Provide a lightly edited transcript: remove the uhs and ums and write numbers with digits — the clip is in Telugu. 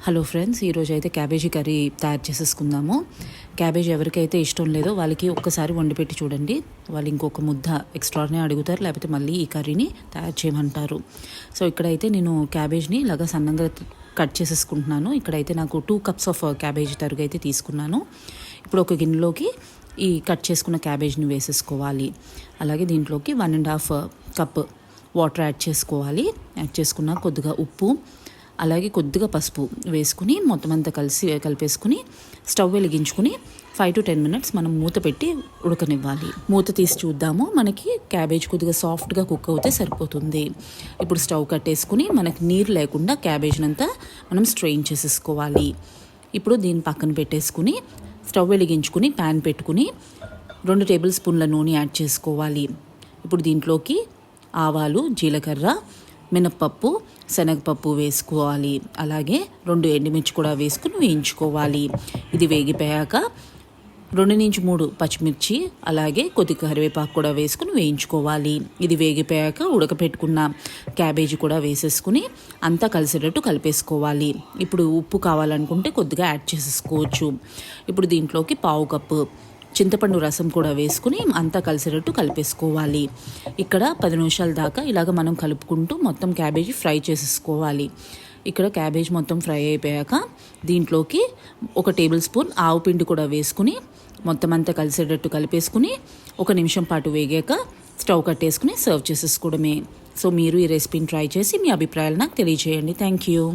హలో ఫ్రెండ్స్, ఈరోజు అయితే క్యాబేజీ కర్రీ తయారు చేసేసుకుందాము. క్యాబేజీ ఎవరికైతే ఇష్టం లేదో వాళ్ళకి ఒక్కసారి వండి పెట్టి చూడండి. వాళ్ళు ఇంకొక ముద్ద ఎక్స్ట్రానే అడుగుతారు, లేకపోతే మళ్ళీ ఈ కర్రీని తయారు చేయమంటారు. సో ఇక్కడైతే నేను క్యాబేజ్ని ఇలాగా సన్నంగా కట్ చేసేసుకుంటున్నాను. ఇక్కడైతే నాకు 2 cups ఆఫ్ క్యాబేజీ తరుగు అయితే తీసుకున్నాను. ఇప్పుడు ఒక గిన్నెలోకి ఈ కట్ చేసుకున్న క్యాబేజ్ని వేసేసుకోవాలి. అలాగే దీంట్లోకి 1.5 cup వాటర్ యాడ్ చేసుకోవాలి. యాడ్ చేసుకున్న కొద్దిగా ఉప్పు, అలాగే కొద్దిగా పసుపు వేసుకుని మొత్తం అంతా కలిపేసుకుని స్టవ్ వెలిగించుకుని 5 to 10 minutes మనం మూత పెట్టి ఉడకనివ్వాలి. మూత తీసి చూద్దాము. మనకి క్యాబేజ్ కొద్దిగా సాఫ్ట్గా కుక్ అవుతే సరిపోతుంది. ఇప్పుడు స్టవ్ కట్టేసుకుని మనకి నీరు లేకుండా క్యాబేజ్నంతా మనం స్ట్రెయిన్ చేసేసుకోవాలి. ఇప్పుడు దీన్ని పక్కన పెట్టేసుకుని స్టవ్ వెలిగించుకుని ప్యాన్ పెట్టుకుని 2 tablespoons స్పూన్ల నూనె యాడ్ చేసుకోవాలి. ఇప్పుడు దీంట్లోకి ఆవాలు, జీలకర్ర, మినప్పప్పు, శనగపప్పు వేసుకోవాలి. అలాగే 2 ఎండుమిర్చి కూడా వేసుకుని వేయించుకోవాలి. ఇది వేగిపోయాక 2 నుంచి 3 పచ్చిమిర్చి, అలాగే కొద్దిగా కరివేపాకు కూడా వేసుకుని వేయించుకోవాలి. ఇది వేగిపోయాక ఉడకపెట్టుకున్న క్యాబేజీ కూడా వేసేసుకుని అంతా కలిసేటట్టు కలిపేసుకోవాలి. ఇప్పుడు ఉప్పు కావాలనుకుంటే కొద్దిగా యాడ్ చేసేసుకోవచ్చు. ఇప్పుడు దీంట్లోకి 1/2 కప్పు చింతపండు రసం కూడా వేసుకుని అంతా కలిసేటట్టు కలిపేసుకోవాలి. ఇక్కడ 10 నిమిషాల దాకా ఇలాగ మనం కలుపుకుంటూ మొత్తం క్యాబేజీ ఫ్రై చేసేసుకోవాలి. ఇక్కడ క్యాబేజ్ మొత్తం ఫ్రై అయిపోయాక దీంట్లోకి 1 tablespoon ఆవు పిండి కూడా వేసుకుని మొత్తం అంతా కలిసేటట్టు కలిపేసుకుని 1 నిమిషం పాటు వేగాక స్టవ్ కట్టేసుకుని సర్వ్ చేసేసుకోవడమే. సో మీరు ఈ రెసిపీని ట్రై చేసి మీ అభిప్రాయాలు నాకు తెలియజేయండి. Thank you.